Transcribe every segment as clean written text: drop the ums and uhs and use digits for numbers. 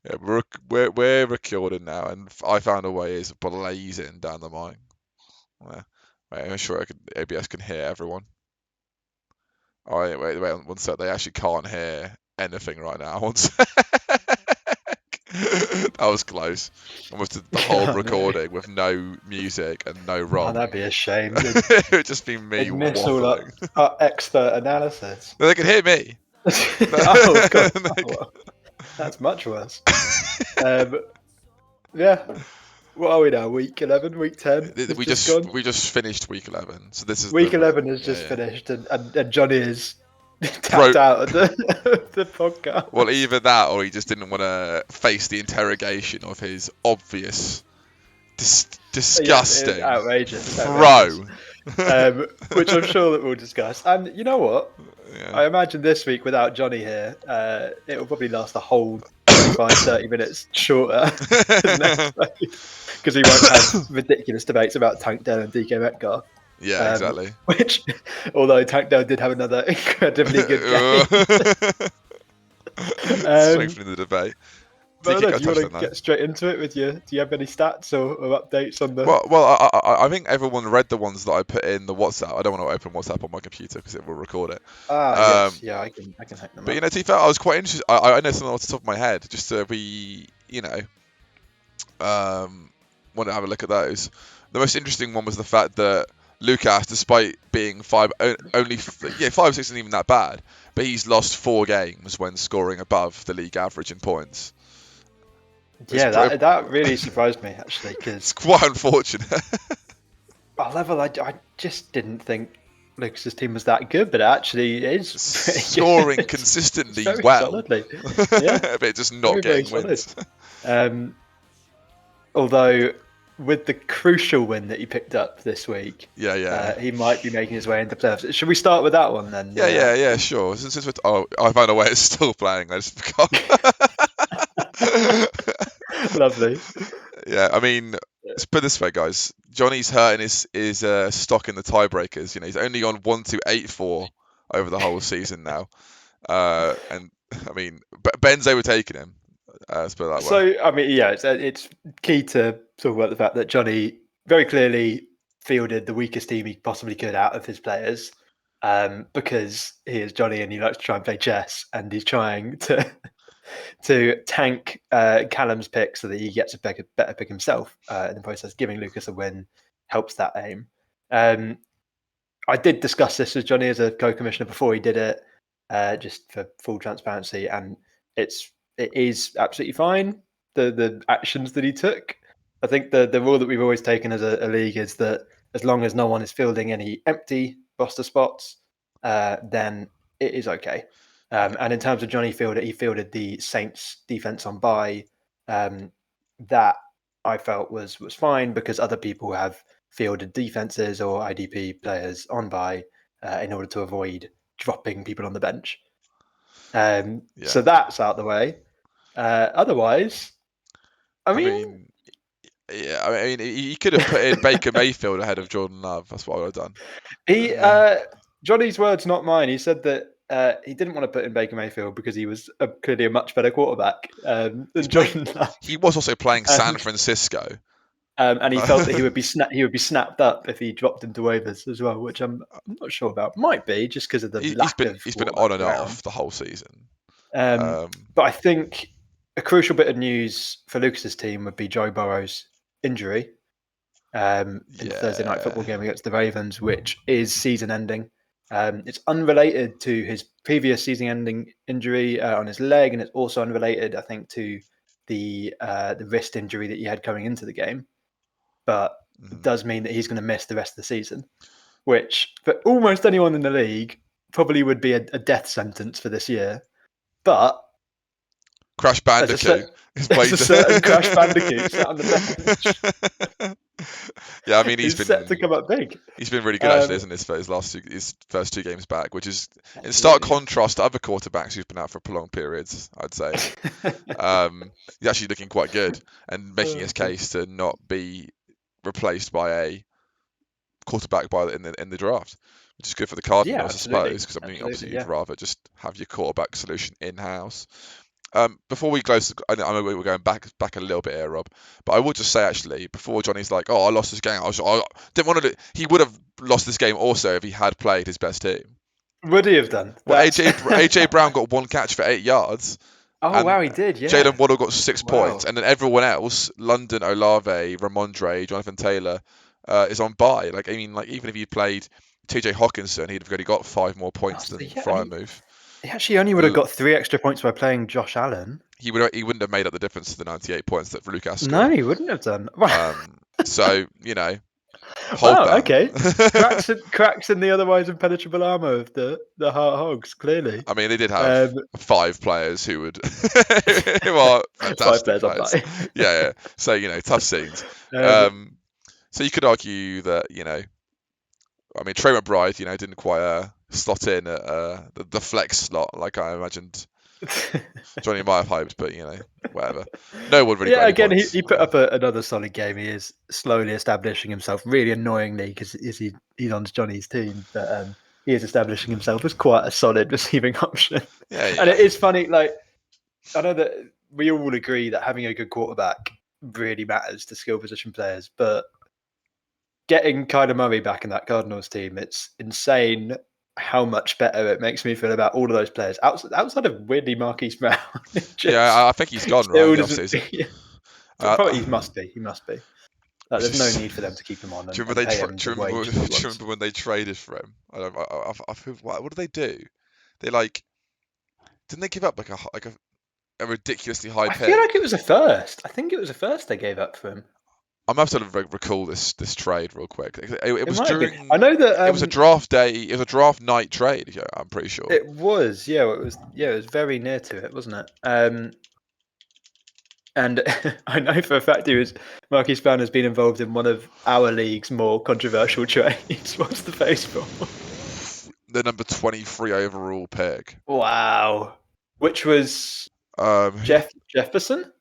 Yeah, we're recording now, and I found a way is blazing down the mic. Yeah. Wait, I'm sure ABS can hear everyone. Oh, wait, one sec. They actually can't hear anything right now. One sec. That was close. Almost did the whole Oh, no. recording with no music and no Oh, Rob. that'd be a shame. It would just be me They'd miss all waffling. our expert analysis. No, they can hear me. Oh, God. They Oh, can- well, that's much worse. Yeah. What are we now? Week 11, week 10? It's we just gone. just finished week 11, so this is Week the 11 has yeah, just yeah. finished, and Johnny is Bro, tapped out of the podcast. well, either that or he just didn't want to face the interrogation of his obvious, disgusting Outrageous. throw. Which I'm sure that we'll discuss. And you know what? Yeah. I imagine this week without Johnny here, it will probably last a whole 25-30 minutes shorter than next week, because we won't have ridiculous debates about Tank Dell and DK Metcalf. Yeah, exactly. Which, although Tank Dell did have another incredibly good game. Straight from the debate. But DK do got you want to touched on get straight into it with your? Do you have any stats or updates on the? Well, I think everyone read the ones that I put in the WhatsApp. I don't want to open WhatsApp on my computer because it will record it. Yes, yeah, I can hack them But up. to be fair, I was quite interested. I know something off the top of my head, just to be, want to have a look at those. The most interesting one was the fact that Loukas, despite being only 5 or 6 isn't even that bad, but he's lost 4 games when scoring above the league average in points. Yeah, that really surprised me actually, because It's quite unfortunate. at level I just didn't think Lucas's team was that good, but it actually is Scoring good. consistently Very well, solidly. Yeah, but just not very getting wins. Although with the crucial win that he picked up this week, Yeah. he might be making his way into playoffs. Should we start with that one then? Yeah, sure. Since I found a way it's still playing. I just forgot. Lovely. Yeah, I mean, let's put it this way, guys. Johnny's hurting his stock in the tiebreakers. He's only on 1-2-8-4 over the whole season now. And I mean, Ben's overtaken him. Let's put it that way. So, I mean, yeah, it's key to talk about the fact that Johnny very clearly fielded the weakest team he possibly could out of his players, because he is Johnny and he likes to try and play chess, and he's trying to tank Callum's pick so that he gets a better pick himself in the process. Giving Loukas a win helps that aim. I did discuss this with Johnny as a co-commissioner before he did it, just for full transparency, and it is absolutely fine. The actions that he took. I think the rule that we've always taken as a league is that as long as no one is fielding any empty roster spots, then it is okay. And in terms of Johnny Fielder, he fielded the Saints defense on bye. That I felt was fine because other people have fielded defenses or IDP players on bye in order to avoid dropping people on the bench. So that's out the way. Otherwise, I mean, he could have put in Baker Mayfield ahead of Jordan Love. That's what I would have done. Johnny's words, not mine. He said that he didn't want to put in Baker Mayfield because he was clearly a much better quarterback than Jordan Love. He was also playing San Francisco. And he felt that he would be snapped up if he dropped into waivers as well, which I'm not sure about. Might be just because of the he's been on and off the whole season. But I think a crucial bit of news for Lucas's team would be Joe Burrow's injury in the Thursday night football game against the Ravens, which is season-ending. It's unrelated to his previous season-ending injury on his leg, and it's also unrelated, I think, to the wrist injury that he had coming into the game. But it does mean that he's going to miss the rest of the season, which for almost anyone in the league probably would be a death sentence for this year. But Crash Bandicoot. There's a certain Crash Bandicoot sat on the bench. Yeah, I mean he's been set to come up big. He's been really good actually, isn't he? His first 2 games back, which is in stark contrast to other quarterbacks who've been out for prolonged periods. I'd say he's actually looking quite good and making his case to not be replaced by a quarterback in the draft, which is good for the Cardinals, I suppose, because I mean obviously you'd rather just have your quarterback solution in house. Before we close, I know we're going back a little bit here, Rob, but I will just say actually, before Johnny's like, "Oh, I lost this game," I didn't want to. He would have lost this game also if he had played his best team. Would he have done? Well, AJ Brown got 1 catch for 8 yards. Oh And wow, he did. Yeah. Jalen Waddle got 6 Wow. points, and then everyone else, London, Olave, Ramondre, Jonathan Taylor, is on bye. Like I mean, like even if he played TJ Hawkinson, he'd have only got 5 more points than Frymouth. He actually only would have got 3 extra points by playing Josh Allen. He wouldn't have made up the difference to the 98 points that Loukas scored. No, he wouldn't have done. So you know, okay. cracks in the otherwise impenetrable armor of the Heart Hogs. Clearly, I mean, they did have 5 players who are fantastic 5 players. Yeah. So you know, tough scenes. So you could argue that I mean, Trey McBride, didn't quite slot in at the flex slot like I imagined Johnny might have hoped, but whatever. No one really. Yeah, again, points. he put up another solid game. He is slowly establishing himself, really annoyingly, because he's on Johnny's team, but he is establishing himself as quite a solid receiving option. Yeah. And it is funny, like I know that we all agree that having a good quarterback really matters to skill position players, but getting Kyler Murray back in that Cardinals team, it's insane how much better it makes me feel about all of those players outside of weirdly Marquise Brown. I think he's gone right the offseason. He must be. Like, there's no need for them to keep him on. Do you remember when they traded for him? What did they do? They didn't they give up like a ridiculously high pick? I feel like it was a first. I think it was a first they gave up for him. I'm going to have to recall this trade real quick. It was during. I know that it was a draft day. It was a draft night trade. I'm pretty sure it was. Yeah, it was. Yeah, it was very near to it, wasn't it? And I know for a fact Marquise Brown has been involved in one of our league's more controversial trades. What's the baseball? The number 23 overall pick. Wow, which was Jefferson.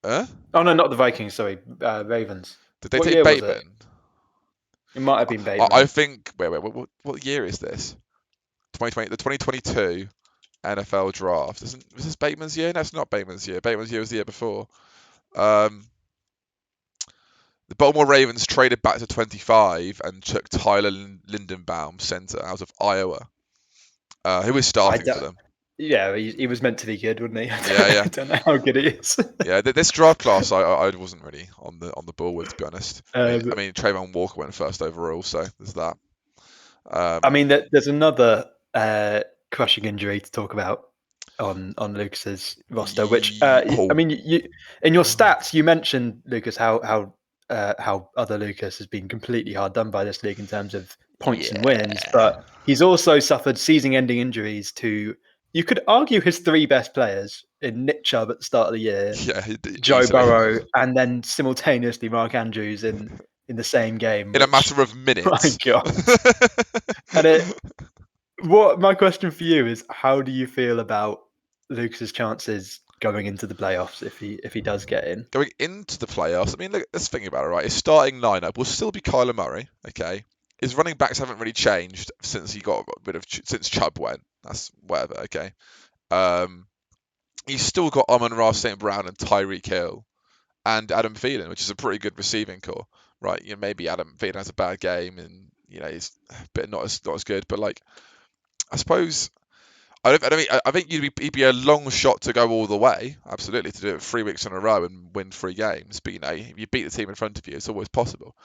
Huh? Oh no, not the Vikings. Sorry, Ravens. Did they take Bateman? It might have been Bateman. I think. Wait. What year is this? 2020. The 2022 NFL draft. Was this Bateman's year? No, it's not Bateman's year. Bateman's year was the year before. The Baltimore Ravens traded back to 25 and took Tyler Lindenbaum, center, out of Iowa. Who is starting for them? Yeah, he was meant to be good, wasn't he? Yeah. I don't know how good he is. Yeah, this draft class I wasn't really on the ball with, to be honest. I mean, Trayvon Walker went first overall, so there's that. I mean, there's another crushing injury to talk about on Lucas's roster, which I mean, in your stats you mentioned, Lucas, how other Lucas has been completely hard done by this league in terms of points and wins, but he's also suffered season-ending injuries to, you could argue, his 3 best players in Nick Chubb at the start of the year, Joe Burrow, and then simultaneously Mark Andrews in the same game. In a matter of minutes. My God. And my question for you is, how do you feel about Lucas's chances going into the playoffs if he does get in? Going into the playoffs, I mean, look, let's think about it, right? His starting lineup will still be Kyler Murray, okay? His running backs haven't really changed since since Chubb went. That's whatever, okay? He's still got Amon-Ra St. Brown and Tyreek Hill and Adam Thielen, which is a pretty good receiving core, right? Maybe Adam Thielen has a bad game and he's a bit not as good, but I suppose I think he'd be a long shot to go all the way, absolutely, to do it 3 weeks in a row and win 3 games. But if you beat the team in front of you, it's always possible.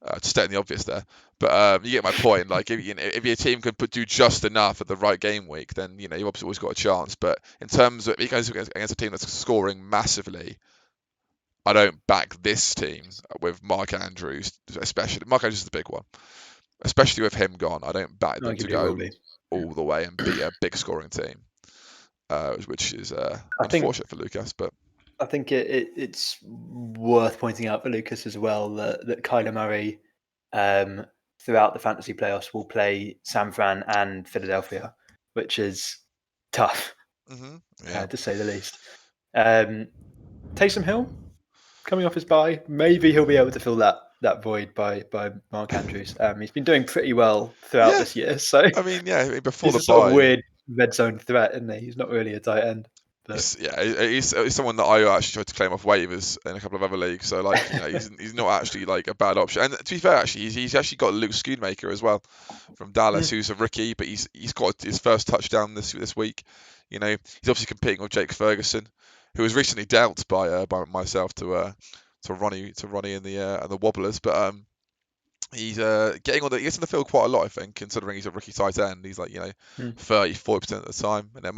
To state the obvious there, but you get my point. If your team can do just enough at the right game week, then you've obviously always got a chance. But in terms of if he goes against a team that's scoring massively, I don't back this team with Mark Andrews, especially. Mark Andrews is the big one, especially with him gone. I don't back them to go all the way and be a big scoring team, which is unfortunate for Loukas, but. I think it's worth pointing out for Lucas as well that Kyler Murray throughout the fantasy playoffs will play San Fran and Philadelphia, which is tough, to say the least. Taysom Hill coming off his bye, maybe he'll be able to fill that void by Mark Andrews. He's been doing pretty well throughout this year. So I mean, before the sort of weird red zone threat, isn't he? He's not really a tight end. But He's someone that I actually tried to claim off waivers in a couple of other leagues. So like, he's not actually like a bad option. And to be fair, actually, he's actually got Luke Schoonmaker as well from Dallas, who's a rookie, but he's got his first touchdown this week. He's obviously competing with Jake Ferguson, who was recently dealt by myself to Ronnie in the Wobblers, but he's getting on he gets on the field quite a lot, I think, considering he's a rookie tight end. He's like 30-40% of the time, and then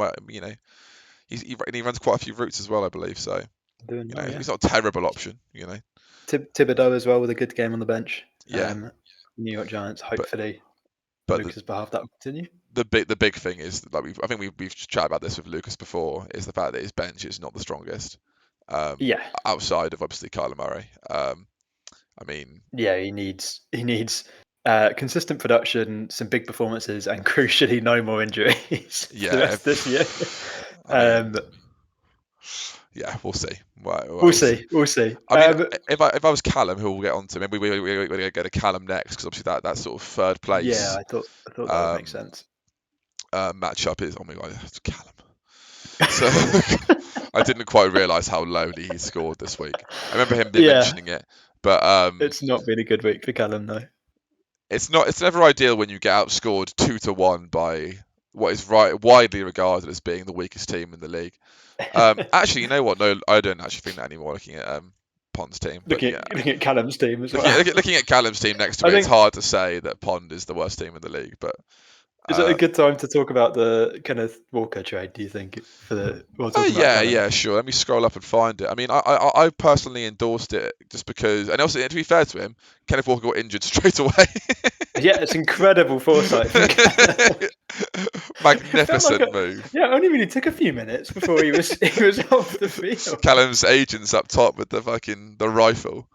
he runs quite a few routes as well, I believe. So he's not a terrible option. Thibodeau as well with a good game on the bench. Yeah. New York Giants, hopefully. But Lucas' behalf, that will continue. The big thing is, like, I think we've chatted about this with Loukas before, is the fact that his bench is not the strongest. Outside of obviously Kyler Murray. He needs consistent production, some big performances, and crucially no more injuries for the rest of this year. We'll see. We'll see. If I was Callum, who we'll get on to, maybe we're going to go to Callum next, because obviously that sort of third place. Yeah, I thought that would make sense. Matchup is, oh my god, it's Callum. So I didn't quite realise how lowly he scored this week. I remember him mentioning it, but it's not been a good week for Callum, though. It's never ideal when you get outscored 2-1 by what is widely regarded as being the weakest team in the league. Actually, you know what? No, I don't actually think that anymore. Looking at Pond's team, looking at Callum's team as well. Looking at Callum's team next to it, it's hard to say that Pond is the worst team in the league. But is it a good time to talk about the Kenneth Walker trade, do you think? Yeah, sure. Let me scroll up and find it. I mean, I personally endorsed it just because, and also, to be fair to him, Kenneth Walker got injured straight away. Yeah, it's incredible foresight. Magnificent move. Yeah, it only really took a few minutes before he was off the field. Callum's agents up top with the rifle.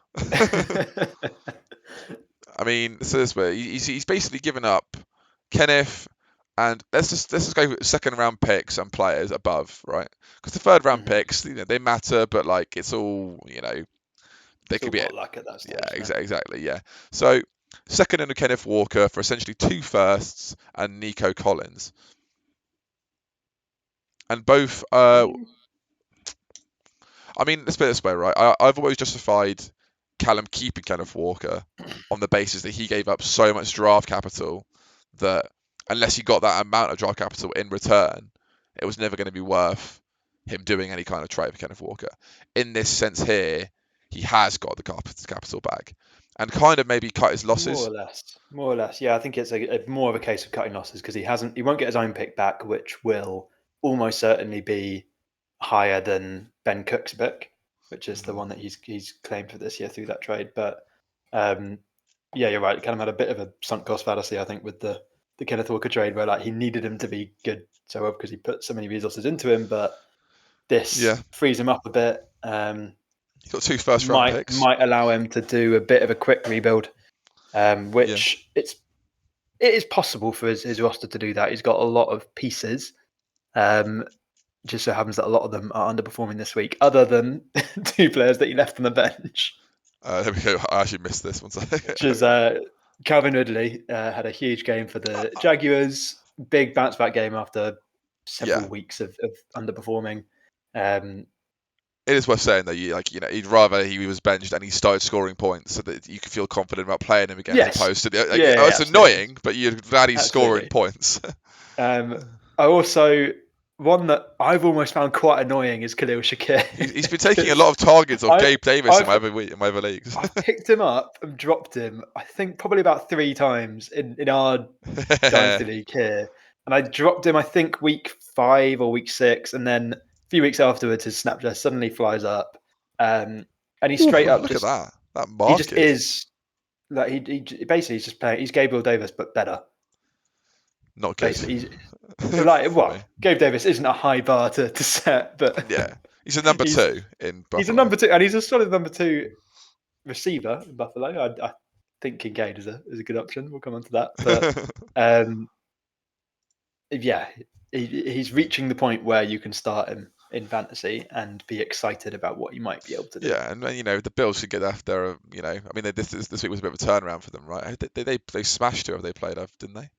I mean, so this way, he's basically given up Kenneth, and let's just go with second round picks and players above, right? Because the third round picks, they matter, but like it's all they could be luck at that stage. Yeah, exactly. Yeah. So second under Kenneth Walker for essentially 2 firsts and Nico Collins, and both. I mean, let's put it this way, right? I've always justified Callum keeping Kenneth Walker on the basis that he gave up so much draft capital that unless he got that amount of draft capital in return, it was never going to be worth him doing any kind of trade for Kenneth Walker. In this sense here, he has got the capital back and kind of maybe cut his losses. More or less. Yeah, I think it's more of a case of cutting losses because he won't get his own pick back, which will almost certainly be higher than Ben Cook's pick, which is the one that he's claimed for this year through that trade. But yeah, you're right. Callum had a bit of a sunk cost fallacy, I think, with the Kenneth Walker trade, where like he needed him to be good so well because he put so many resources into him, but this frees him up a bit. He's got 2 first round picks. Might allow him to do a bit of a quick rebuild, which it is possible for his roster to do that. He's got a lot of pieces. Just so happens that a lot of them are underperforming this week, other than 2 players that he left on the bench. There we go. I actually missed this one. Which is Calvin Ridley had a huge game for the Jaguars. Big bounce back game after several weeks of underperforming. It is worth saying that he'd rather he was benched and he started scoring points so that you could feel confident about playing him again as opposed to it's annoying, but you're glad he's scoring points. One that I've almost found quite annoying is Khalil Shakir. He's been taking a lot of targets off Gabe Davis in my other leagues. I picked him up and dropped him, I think, probably about 3 times in our Dynasty League here. And I dropped him, I think, week 5 or week 6. And then a few weeks afterwards, his Snapchat suddenly flies up. And he's straight up. Look at that. That market. He just is. Like, he basically he's just playing. He's Gabriel Davis, but better. Not good. Gabe Davis isn't a high bar to set, but yeah, he's a number 2 in Buffalo. He's a number 2, and he's a solid number 2 receiver in Buffalo. I think Kincaid is a good option. We'll come on to that, but he's reaching the point where you can start him in fantasy and be excited about what you might be able to do. Yeah, and the Bills should get after. I mean, this week was a bit of a turnaround for them, right? They smashed whoever they played, didn't they?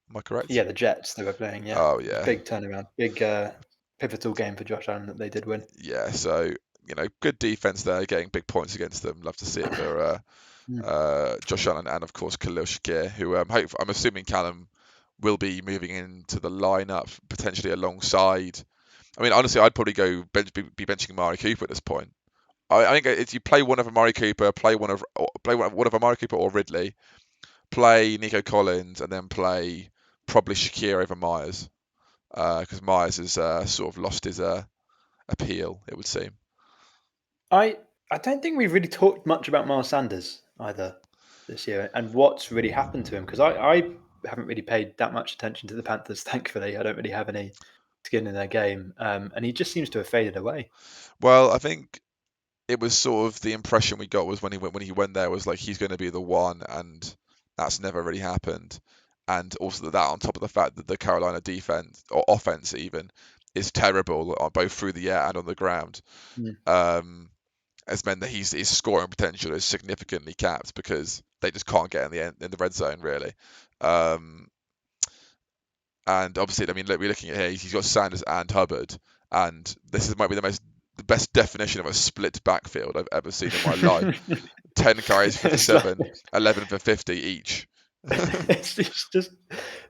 Am I correct? Yeah, the Jets they were playing. Yeah, Oh yeah, big turnaround, big pivotal game for Josh Allen that they did win. yeah. So good defense there, getting big points against them. Love to see it for Mm. Josh Allen and of course Khalil Shakir, who I'm assuming Callum will be moving into the lineup potentially alongside. I mean, honestly, I'd probably go be benching Amari Cooper at this point. I think if you play one of Amari Cooper, play one of Amari Cooper or Ridley, play Nico Collins, and then play probably Shakir over Myers, because Myers has sort of lost his appeal, it would seem. I don't think we've really talked much about Miles Sanders either this year, and what's really happened to him, because I haven't really paid that much attention to the Panthers. Thankfully, I don't really have any skin in their game, and he just seems to have faded away. Well, I think it was sort of the impression we got was when he went there was like he's going to be the one, and that's never really happened. And also that on top of the fact that the Carolina defense or offense even is terrible both through the air and on the ground, has meant that his scoring potential is significantly capped because they just can't get in the red zone really. And obviously, I mean, look, we're looking at here. He's got Sanders and Hubbard, and might be the best definition of a split backfield I've ever seen in my life. 10 carries, 57, 11 for 50 each. It's just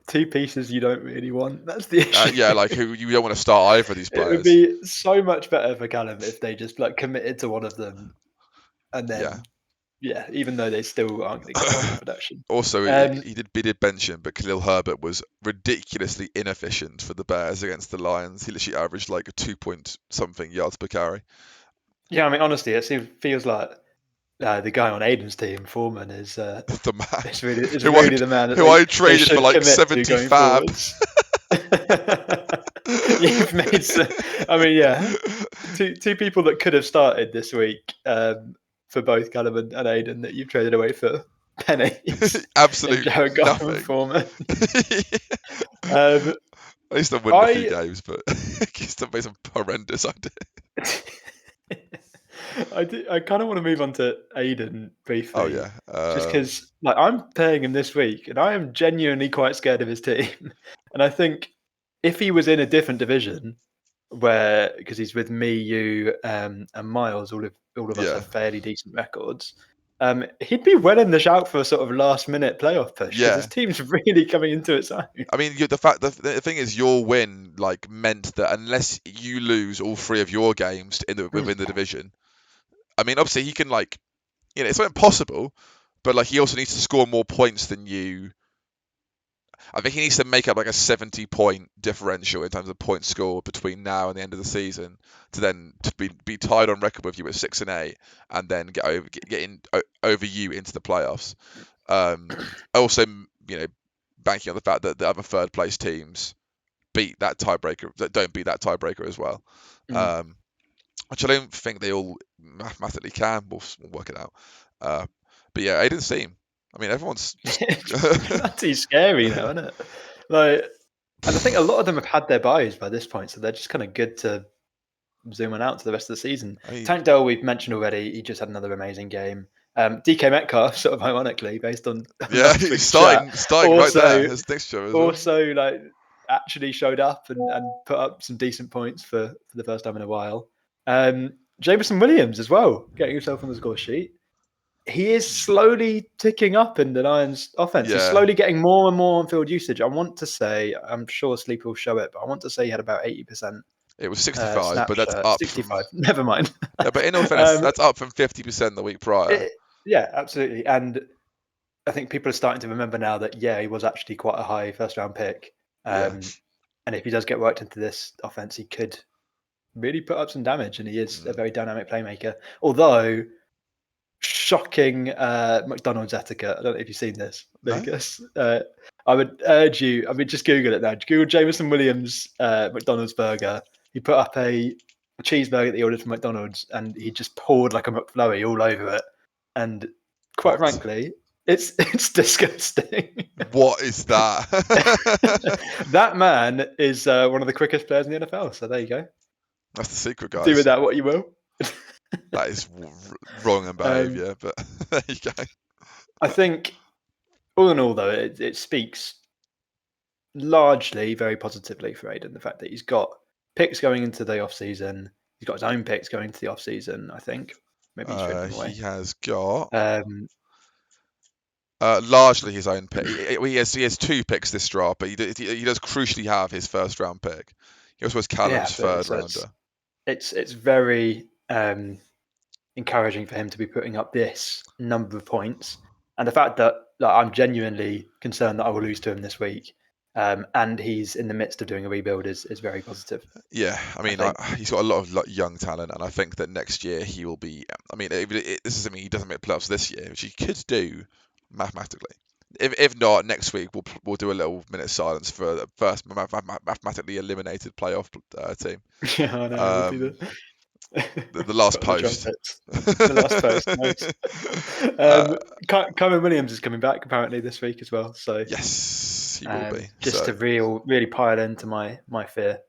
two pieces you don't really want. That's the issue. Yeah, like who you don't want to start either of these players. It would be so much better for Callum if they just like committed to one of them, and then even though they still aren't going to get half the production. Also, he did bench him, but Khalil Herbert was ridiculously inefficient for the Bears against the Lions. He literally averaged like a 2-point-something yards per carry. Yeah, I mean, honestly, it feels like the guy on Aiden's team, Foreman, is the man. It's really the man who I traded for like 70 fab. You've made some, I mean, yeah, two people that could have started this week for both Callum and Aiden that you've traded away for pennies. Absolutely Jared nothing. Foreman. At least I won a few games, but he still made some horrendous ideas. I kind of want to move on to Aiden briefly. Oh yeah, just because like I'm playing him this week, and I am genuinely quite scared of his team. And I think if he was in a different division, because he's with me, you, and Miles, all of us have fairly decent records. He'd be well in the shout for a sort of last-minute playoff push because his team's really coming into its own. I mean, the thing is, your win like meant that unless you lose all three of your games within the division, I mean, obviously he can it's not impossible, but like he also needs to score more points than you. I think he needs to make up like a 70-point differential in terms of points scored between now and the end of the season to be tied on record with you at 6 and 8, and then get over you into the playoffs. Also, banking on the fact that the other third place teams don't beat that tiebreaker as well. Which I don't think they all mathematically can. We'll work it out. But yeah, Aiden's team. I mean, everyone's bloody scary now, isn't it? Like, and I think a lot of them have had their buys by this point, so they're just kind of good to zoom on out to the rest of the season. Tank Dell, we've mentioned already. He just had another amazing game. DK Metcalf, sort of ironically, based on he's starting right there as fixture as well. Also, like, actually showed up and put up some decent points for the first time in a while. Jameson Williams as well, getting himself on the score sheet. He is slowly ticking up in the Lions' offense. He's slowly getting more and more on-field usage. I want to say, I'm sure Sleep will show it, but I want to say he had about 80%. It was 65, but that's up 65. Never mind. Yeah, but in all fairness, that's up from 50% the week prior. Yeah, absolutely. And I think people are starting to remember now that, he was actually quite a high first-round pick. And if he does get worked into this offense, he could really put up some damage, and he is a very dynamic playmaker. Although, shocking McDonald's etiquette. I don't know if you've seen this, Lucas. No? I would urge you, just Google it now. Google Jameson Williams McDonald's burger. He put up a cheeseburger that he ordered from McDonald's, and he just poured like a McFlurry all over it. And quite frankly, it's disgusting. What is that? That man is one of the quickest players in the NFL. So there you go. That's the secret, guys. Do with that what you will. That is wrong in behaviour, but there you go. I think, all in all, though, it speaks largely very positively for Aiden. The fact that he's got picks going into the off season, he's got his own picks going into the off season. I think maybe he's traded them away. He has got Um, largely his own pick. He has 2 picks this draft, but he does crucially have his first round pick. He also has Callum's third rounder. It's very encouraging for him to be putting up this number of points, and the fact that I'm genuinely concerned that I will lose to him this week, and he's in the midst of doing a rebuild is very positive. Yeah, I mean, he's got a lot of young talent, and I think that next year he will be. I mean, this is something he doesn't make playoffs this year, which he could do mathematically. If not, next week we'll do a little minute of silence for the first mathematically eliminated playoff team. Yeah, I know. We'll do the last post. The last post. Callum Williams is coming back apparently this week as well. So yes, he will be. Just to really pile into my fear,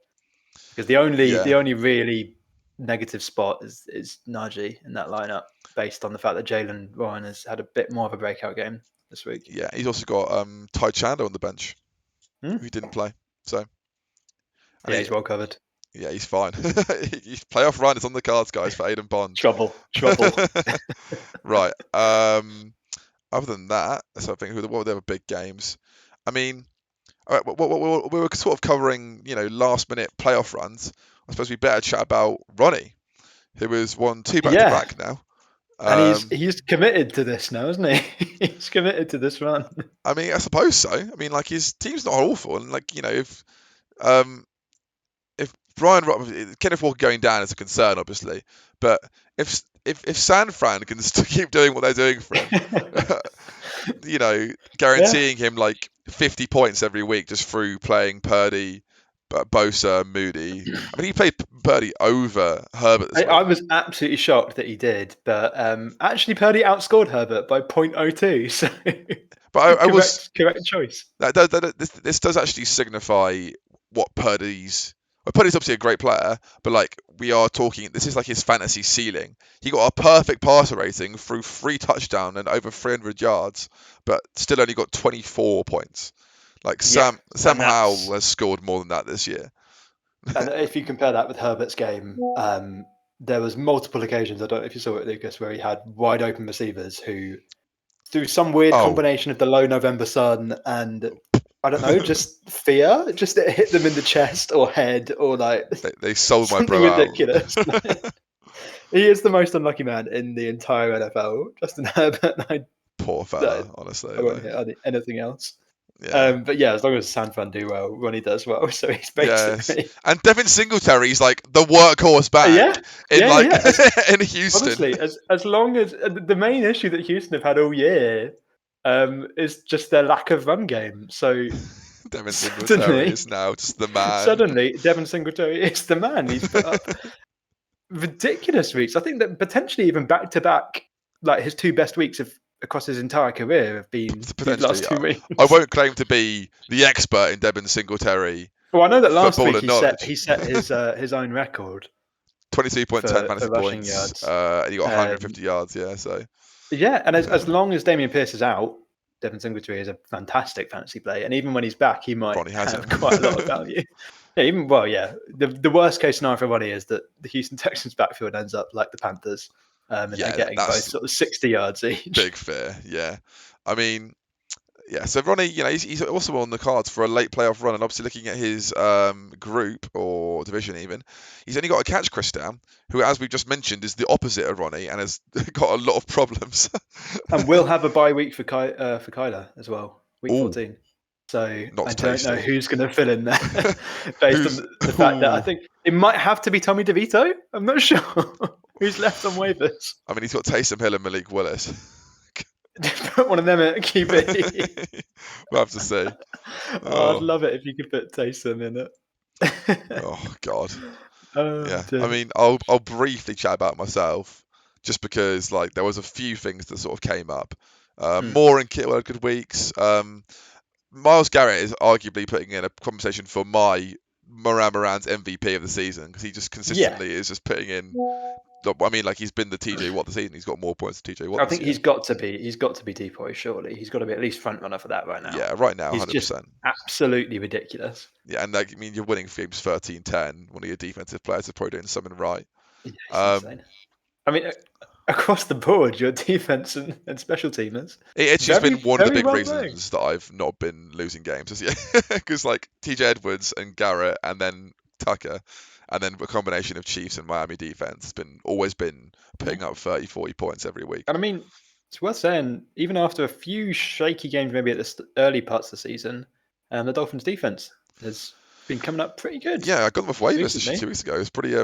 because the only really negative spot is Najee in that lineup, based on the fact that Jalen Ryan has had a bit more of a breakout game this week. Yeah, he's also got Ty Chandler on the bench, who didn't play. So he's well covered. Yeah, he's fine. His playoff run is on the cards, guys, for Aiden Bond. Trouble. Right. Other than that, so I think what were the other big games? I mean, we were sort of covering, last minute playoff runs. I suppose we better chat about Ronnie, who has won 2 back-to-back now. And he's committed to this now, isn't he? He's committed to this run. I mean, I suppose so. I mean, his team's not awful, and if Brian Kenneth Walker going down is a concern, obviously, but if San Fran can still keep doing what they're doing for him, guaranteeing him 50 points every week just through playing Purdy, Bosa, Moody. I mean, he played Purdy over Herbert this week. I was absolutely shocked that he did, but actually Purdy outscored Herbert by 0.02. So, but correct choice. This does actually signify what Purdy's obviously a great player, but we are talking, this is his fantasy ceiling. He got a perfect passer rating through 3 touchdowns and over 300 yards, but still only got 24 points. Sam Howell has scored more than that this year. And if you compare that with Herbert's game, there was multiple occasions, I don't know if you saw it, Lucas, where he had wide open receivers who, through some weird combination of the low November sun and I don't know, just fear, just it hit them in the chest or head or they sold my bro ridiculous. He is the most unlucky man in the entire NFL, Justin Herbert. Poor fella, honestly. I won't hit anything else. Yeah. But yeah, as long as San Fran do well, Ronnie does well. So he's basically. Yes. And Devin Singletary's the workhorse back in Houston. Honestly, as long as the main issue that Houston have had all year is just their lack of run game. So Devin Singletary is now just the man. Suddenly, Devin Singletary is the man. He's put up ridiculous weeks. I think that potentially even back to back, his 2 best weeks across his entire career have been these last 2 weeks. I won't claim to be the expert in Devin Singletary. Well, I know that last week he set his own record. 22.10 fantasy points. Yards. And he got 150 yards, so. Yeah, and as long as Dameon Pierce is out, Devin Singletary is a fantastic fantasy play. And even when he's back, he might have quite a lot of value. The worst case scenario for Ronnie is that the Houston Texans backfield ends up like the Panthers. And they're getting both sort of 60 yards each. Big fear, yeah. I mean, so Ronnie, he's also on the cards for a late playoff run, and obviously looking at his group or division even, he's only got to catch Chris down, who, as we've just mentioned, is the opposite of Ronnie and has got a lot of problems. And we'll have a bye week for Kyler as well, week 14. So I don't know who's going to fill in there based on the fact that I think it might have to be Tommy DeVito. I'm not sure who's left on waivers. I mean, he's got Taysom Hill and Malik Willis. Put one of them at QB. We'll have to see. I'd love it if you could put Taysom in it. Oh God. Yeah. Dear. I mean, I'll briefly chat about myself, just because there was a few things that sort of came up. Moore and Kittle had good weeks. Myles Garrett is arguably putting in a conversation for my Moran's MVP of the season, because he just consistently is just putting in I mean, like he's been the TJ Watt this season. He's got more points than TJ Watt. I think he's got to be Depoy. Surely he's got to be at least front runner for that right now. Yeah, right now, 100%. He's just absolutely ridiculous. Yeah, and like, I mean, you're winning games 13-10. One of your defensive players is probably doing something right. Yeah, it's insane. I mean, across the board, your defense and special teamers. It's just been one of the big reasons that I've not been losing games this year, because like TJ Edwards and Garrett, and then Tucker, and then a combination of Chiefs and Miami defense has always been putting up 30, 40 points every week. And I mean, it's worth saying, even after a few shaky games, maybe at the early parts of the season, the Dolphins' defense has been coming up pretty good. Yeah, I got them off waivers 2 weeks ago. It was pretty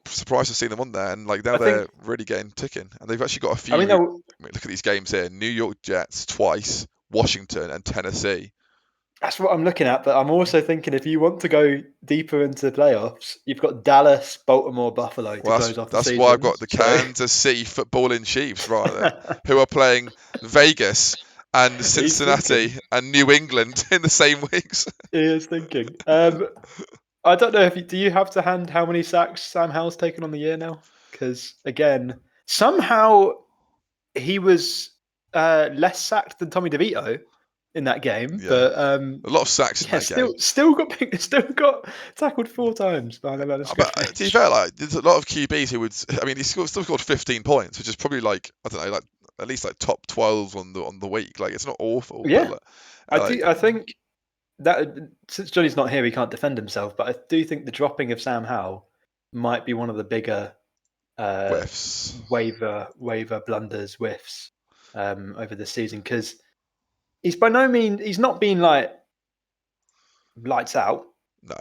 surprised to see them on there, and like now they're really getting ticking. And they've actually got a few. Look at these games here: New York Jets twice, Washington, and Tennessee. That's what I'm looking at, but I'm also thinking if you want to go deeper into the playoffs, you've got Dallas, Baltimore, Buffalo to close off the season. That's why I've got the Kansas City footballing Chiefs, right, who are playing Vegas and Cincinnati and New England in the same weeks. He is thinking. I don't know do you have to hand how many sacks Sam Howell's taken on the year now? Because again, somehow he was less sacked than Tommy DeVito in that game, but a lot of sacks in that game. Still got tackled 4 times behind the line of scrimmage. But to be fair, like there's a lot of QBs who would. I mean, he still scored 15 points, which is probably like I don't know, like at least like top 12 on the week. Like it's not awful. Yeah, but, I think that since Johnny's not here, he can't defend himself. But I do think the dropping of Sam Howell might be one of the bigger waiver blunders whiffs over the season, because he's by no means he's not been like lights out. No,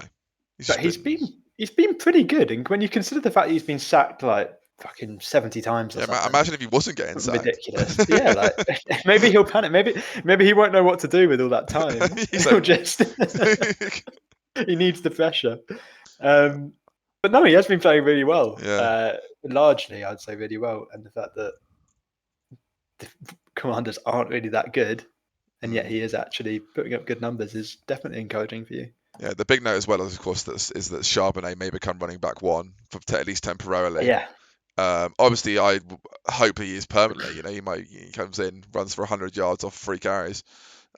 he's been pretty good, and when you consider the fact that he's been sacked like fucking 70 times or something. Imagine if he wasn't getting sacked. Ridiculous. Yeah, like maybe he'll panic. Maybe he won't know what to do with all that time. He'll just he needs the pressure. But no, he has been playing really well. Yeah. Largely, I'd say really well, and the fact that the Commanders aren't really that good, and yet he is actually putting up good numbers, is definitely encouraging for you. Yeah, the big note as well, of course, is that Charbonnet may become running back 1 at least temporarily. Yeah. Obviously, I hope he is permanently. You know, he comes in, runs for 100 yards off 3 carries.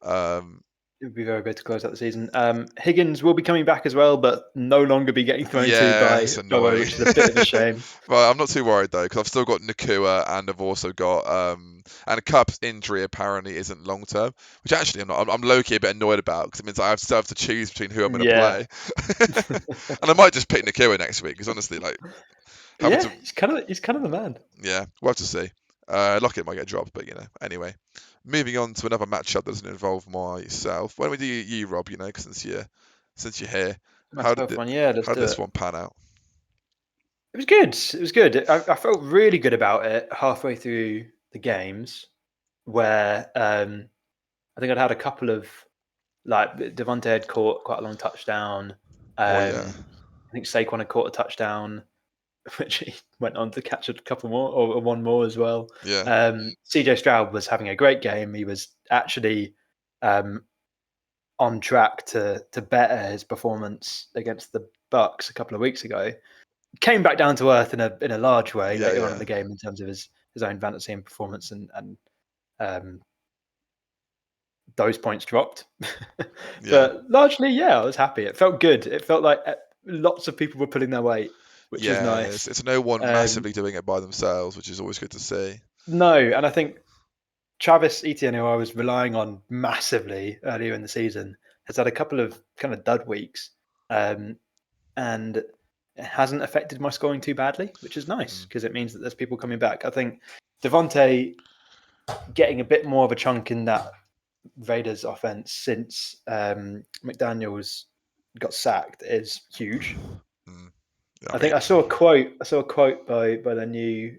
It would be very good to close out the season. Higgins will be coming back as well, but no longer be getting thrown to by Boa, which is a bit of a shame. Well, I'm not too worried though, because I've still got Nakua, and I've also got and Cup's injury apparently isn't long term, which actually I'm low key a bit annoyed about, because it means I still have to choose between who I'm going to play, and I might just pick Nakua next week, because honestly, like, he's kind of the man. Yeah, we'll have to see. Lockett might get dropped, but anyway. Moving on to another matchup that doesn't involve myself. Why don't we do you, Rob? Because since you're here, how did this one pan out? It was good. I felt really good about it halfway through the games, where I think I'd had a couple of, like, Devontae had caught quite a long touchdown. I think Saquon had caught a touchdown, which he went on to catch a couple more, or one more as well. Yeah. CJ Stroud was having a great game. He was actually on track to better his performance against the Bucks a couple of weeks ago. Came back down to earth in a large way later on in the game in terms of his own fantasy and performance, and those points dropped. But largely, I was happy. It felt good. It felt like lots of people were pulling their weight, which is nice. It's no one massively doing it by themselves, which is always good to see. No, and I think Travis Etienne, who I was relying on massively earlier in the season, has had a couple of kind of dud weeks, and it hasn't affected my scoring too badly, which is nice, because it means that there's people coming back. I think Devontae getting a bit more of a chunk in that Raiders offense since McDaniels got sacked is huge. I think I saw a quote by the new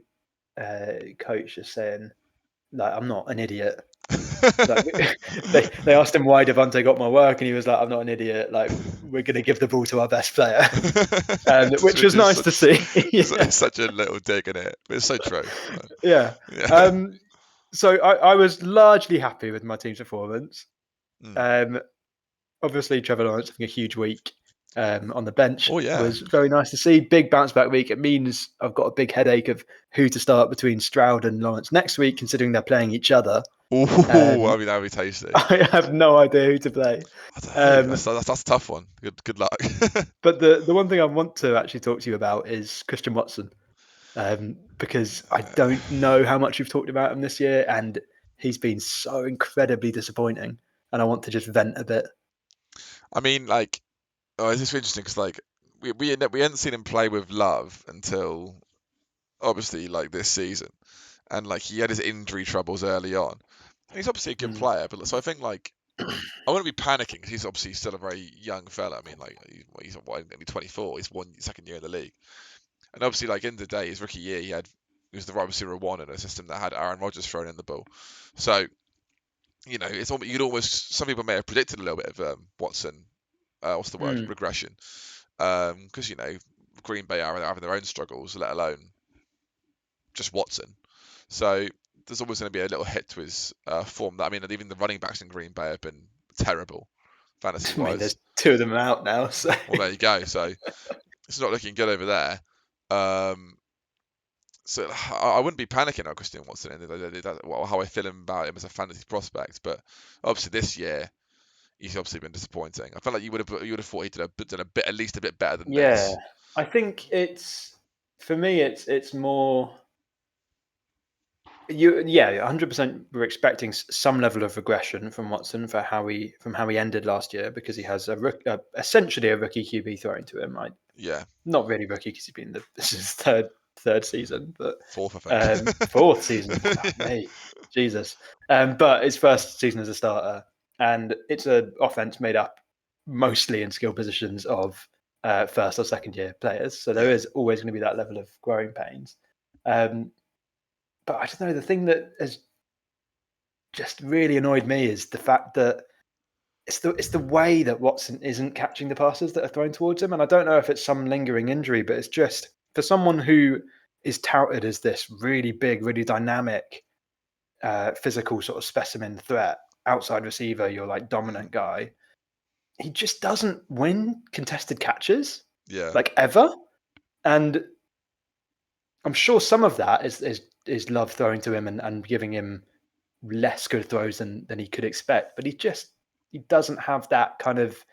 coach just saying, like, I'm not an idiot. Like, they asked him why Devontae got more work, and he was like, I'm not an idiot. Like, we're going to give the ball to our best player, which was nice to see. It's such a little dig in it, but it's so true. Yeah. So I was largely happy with my team's performance. Obviously, Trevor Lawrence having a huge week. on the bench Oh, yeah. was very nice to see. Big bounce back week. It means I've got a big headache of who to start between Stroud and Lawrence next week, considering they're playing each other. Oh, I mean, that'd be tasty. I have no idea who to play. I don't know. That's a tough one. Good luck. But the one thing I want to actually talk to you about is Christian Watson, because I don't know how much you've talked about him this year, and he's been so incredibly disappointing, and I want to just vent a bit. I mean, like, it's just interesting because, like, we hadn't seen him play with love until obviously like this season, and like he had his injury troubles early on. And he's obviously a good player, but so I think like I wouldn't be panicking because he's obviously still a very young fella. I mean, like he's only 24. He's second year in the league, and obviously like in the day his rookie year he was the wide receiver one in a system that had Aaron Rodgers thrown in the ball. So it's almost, some people may have predicted a little bit of Watson. What's the word? Regression. Because Green Bay are having their own struggles, let alone just Watson. So there's always going to be a little hit to his form. That I mean, even the running backs in Green Bay have been terrible fantasy wise. There's two of them out now. So. Well, there you go. So it's not looking good over there. So I wouldn't be panicking on Christian Watson and how I feel about him as a fantasy prospect. But obviously this year he's obviously been disappointing. I felt like you would have thought he did a bit at least a bit better than this. Yeah, I think for me it's more. 100%. We're expecting some level of regression from Watson from how he ended last year, because he has essentially a rookie QB thrown to him. Right? Yeah. Not really rookie because he's been this is third season, but fourth, I think. Fourth season. Hey, Jesus. But his first season as a starter, and it's an offense made up mostly in skill positions of first or second year players. So there is always going to be that level of growing pains. But I don't know, the thing that has just really annoyed me is the fact that it's the way that Watson isn't catching the passes that are thrown towards him. And I don't know if it's some lingering injury, but it's just for someone who is touted as this really big, really dynamic, physical sort of specimen threat, outside receiver, your like dominant guy. He just doesn't win contested catches, like ever. And I'm sure some of that is love throwing to him and giving him less good throws than he could expect. But he doesn't have that kind of,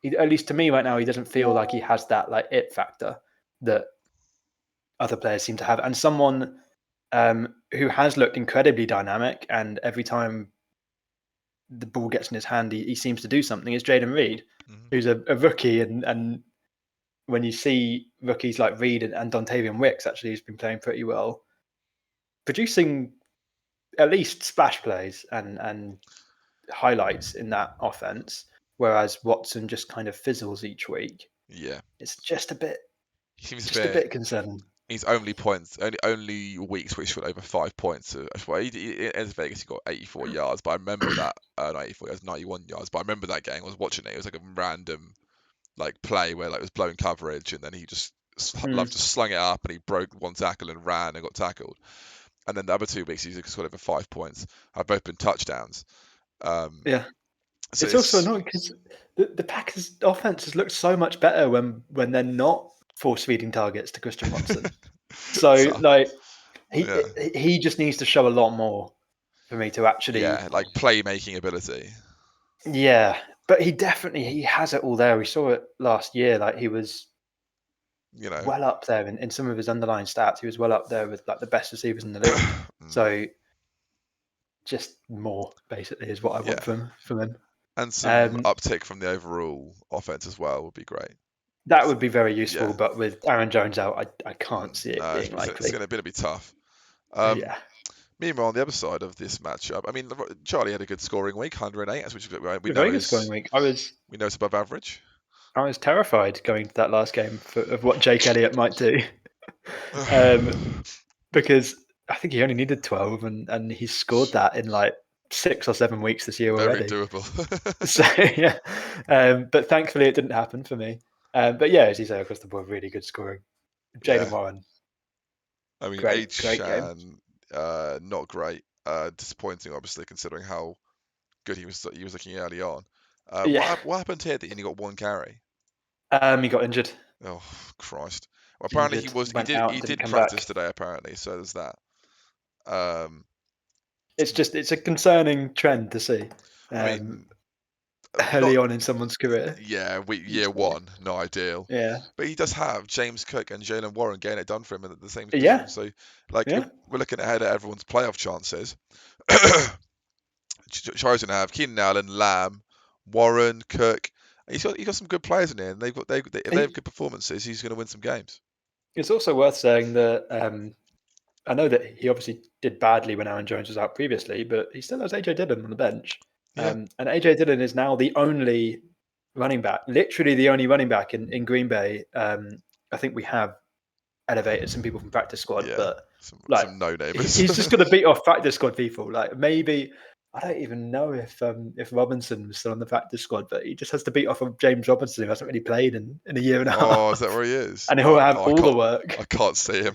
at least to me right now, he doesn't feel like he has that like it factor that other players seem to have. And someone who has looked incredibly dynamic, and every time the ball gets in his hand, he seems to do something, is Jaden Reed, who's a rookie. And when you see rookies like Reed and Dontavian Wicks, actually, who's been playing pretty well, producing at least splash plays and highlights in that offense, whereas Watson just kind of fizzles each week. Yeah, it's just a bit. He seems just a bit concerning. His only weeks where he scored over 5 points. Well, in Vegas he got 84 yards, but I remember that 84 yards, 91 yards. But I remember that game. I was watching it. It was like a random like play where like it was blowing coverage, and then he just just slung it up, and he broke one tackle and ran and got tackled. And then the other 2 weeks he scored over 5 points. Have both been touchdowns. So it's also annoying because the Packers' offense has looked so much better when they're not force feeding targets to Christian Watson. So like he just needs to show a lot more for me to actually like playmaking ability. Yeah, but he has it all there. We saw it last year. Like he was well up there in some of his underlying stats. He was well up there with like the best receivers in the league. So just more basically is what I want from him. And some uptick from the overall offense as well would be great. That would be very useful, but with Aaron Jones out, I can't see it being likely. It's going to be tough. Meanwhile, on the other side of this matchup, I mean, Charlie had a good scoring week, 108, which we know very good scoring week. We know it's above average. I was terrified going to that last game of what Jake Elliott might do, because I think he only needed 12, and he scored that in like 6 or 7 weeks this year already. Very doable. So but thankfully it didn't happen for me. But yeah, as you say, across the board, really good scoring. Jayden Warren. I mean, great game. Not great. Disappointing, obviously, considering how good he was looking early on. What happened here that he only got 1 carry? He got injured. Oh Christ! Well, apparently he was. He Went did. out He and didn't did come practice back. today. Apparently, so there's that. Um, It's a concerning trend to see. I mean, Early not. on in someone's career. Yeah, You'd year say. one, not ideal. Yeah. But he does have James Cook and Jalen Warren getting it done for him at the same Yeah. position. So, like, if Yeah. we're looking ahead at everyone's playoff chances, Shires gonna have Keenan Allen, Lamb, Warren, Cook. He's got some good players in here, and if they have good performances, he's going to win some games. It's also worth saying that I know that he obviously did badly when Aaron Jones was out previously, but he still has AJ Dillon on the bench. Yeah. And AJ Dillon is now the only running back, literally the only running back in Green Bay. I think we have elevated some people from practice squad, Yeah, but some no-namers. he's just going to beat off practice squad people. Like maybe I don't even know if Robinson was still on the practice squad, but he just has to beat off of James Robinson, who hasn't really played in a year and a half. Oh, is that where he is? And he'll have all the work. I can't see him.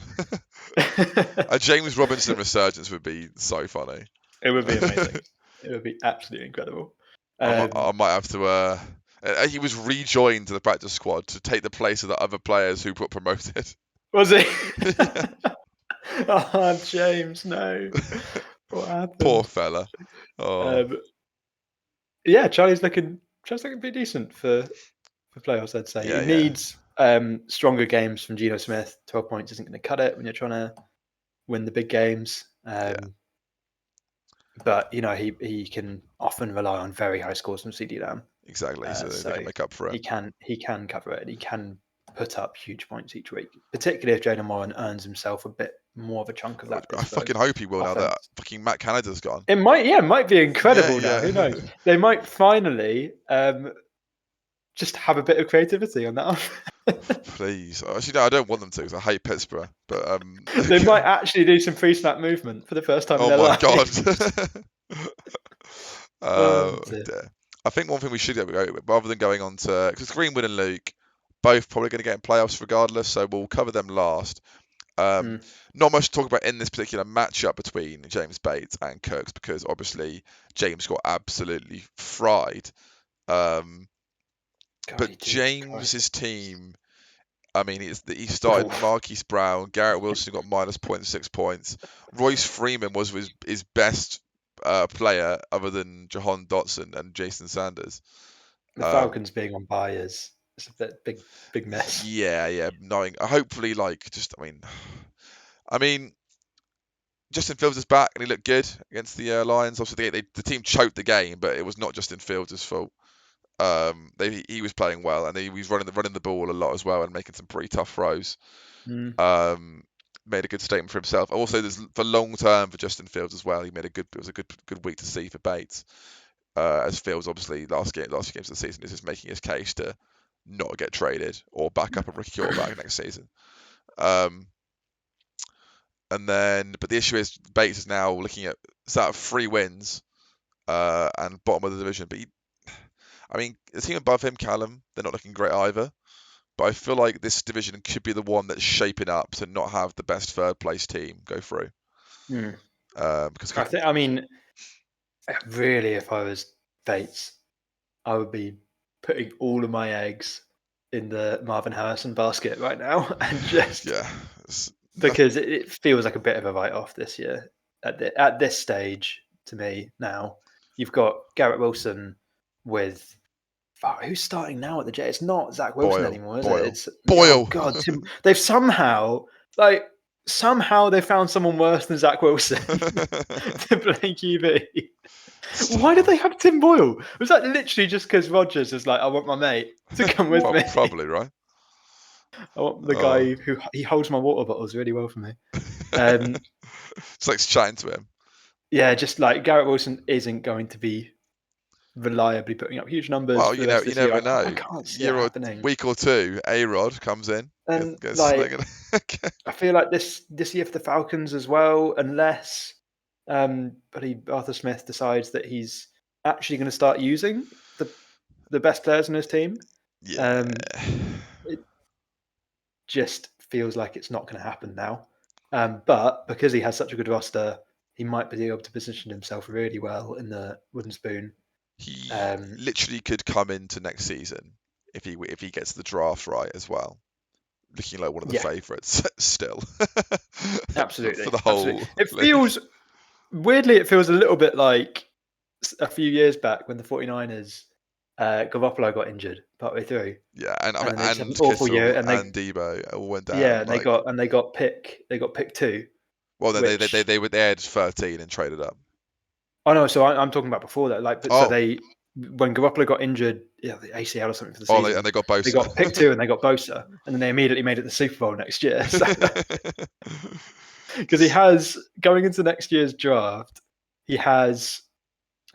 A James Robinson resurgence would be so funny. It would be amazing. It would be absolutely incredible. I might have to. He was rejoined to the practice squad to take the place of the other players who got promoted. Was he? Oh, James, no. What happened? Poor fella. Oh. Yeah, Charlie's looking pretty decent for playoffs, I'd say. He needs stronger games from Geno Smith. 12 points isn't going to cut it when you're trying to win the big games. But, he can often rely on very high scores from CD Lamb. Exactly, so they can make up for it. He can cover it, and he can put up huge points each week, particularly if Jalen Warren earns himself a bit more of a chunk of that. I fucking hope he will now that fucking Matt Canada's gone. It might be incredible now. Who knows? They might finally just have a bit of creativity on that. Please. Actually, no, I don't want them to because I hate Pittsburgh. But they might actually do some pre-snap movement for the first time in their life. Oh my God. I think one thing we should go rather than going on to, because Greenwood and Luke both probably going to get in playoffs regardless, so we'll cover them last. Not much to talk about in this particular matchup between James Bates and Kirks because obviously James got absolutely fried. But James's team, I mean, he started Marquise Brown, Garrett Wilson got minus 0.6 points. Royce Freeman was his best player other than Jahan Dotson and Jason Sanders. The Falcons being on bye is a big mess. Yeah. Knowing, hopefully, I mean, Justin Fields is back and he looked good against the Lions. Obviously, the team choked the game, but it was not Justin Fields' fault. He was playing well and he was running the ball a lot as well and making some pretty tough throws. Made a good statement for himself. Also, there's for long term for Justin Fields as well. It was a good week to see for Bates. As Fields obviously last few games of the season is just making his case to not get traded or back up a rookie quarterback next season. But the issue is Bates is now looking at 3 wins and bottom of the division. But the team above him, Callum, they're not looking great either. But I feel like this division could be the one that's shaping up to not have the best third place team go through. Because really, if I was Bates, I would be putting all of my eggs in the Marvin Harrison basket right now, and just because it feels like a bit of a write-off this year at this stage to me. Now you've got Garrett Wilson with. Who's starting now at the Jets? It's not Zach Wilson anymore, is it? It's Boyle. Oh God, they've somehow they found someone worse than Zach Wilson to play QB. Why did they have Tim Boyle? Was that literally just because Rodgers is like, I want my mate to come with me? Probably, right? I want the guy who he holds my water bottles really well for me. It's like chatting to him. Yeah, just like Garrett Wilson isn't going to be reliably putting up huge numbers. Well, you never know. I can't see it happening. Week or two, A-Rod comes in. And I feel like this year for the Falcons as well, unless Arthur Smith decides that he's actually going to start using the best players in his team. Yeah. It just feels like it's not going to happen now. But because he has such a good roster, he might be able to position himself really well in the wooden spoon. He literally could come into next season if he gets the draft right as well. Looking like one of the favourites still. Absolutely. For the whole Absolutely. It league. feels weirdly, it feels a little bit like a few years back when the 49ers, Garoppolo got injured partway through. Yeah, and then they just had an Kittle awful year, and Debo all went down. Yeah, and they got pick 2. Well, which, they had 13 and traded up. Oh no, so I'm talking about before that. So when Garoppolo got injured, the ACL or something for the season, and they got Bosa. They got pick 2 and they got Bosa, and then they immediately made it the Super Bowl next year. Because he has, going into next year's draft, he has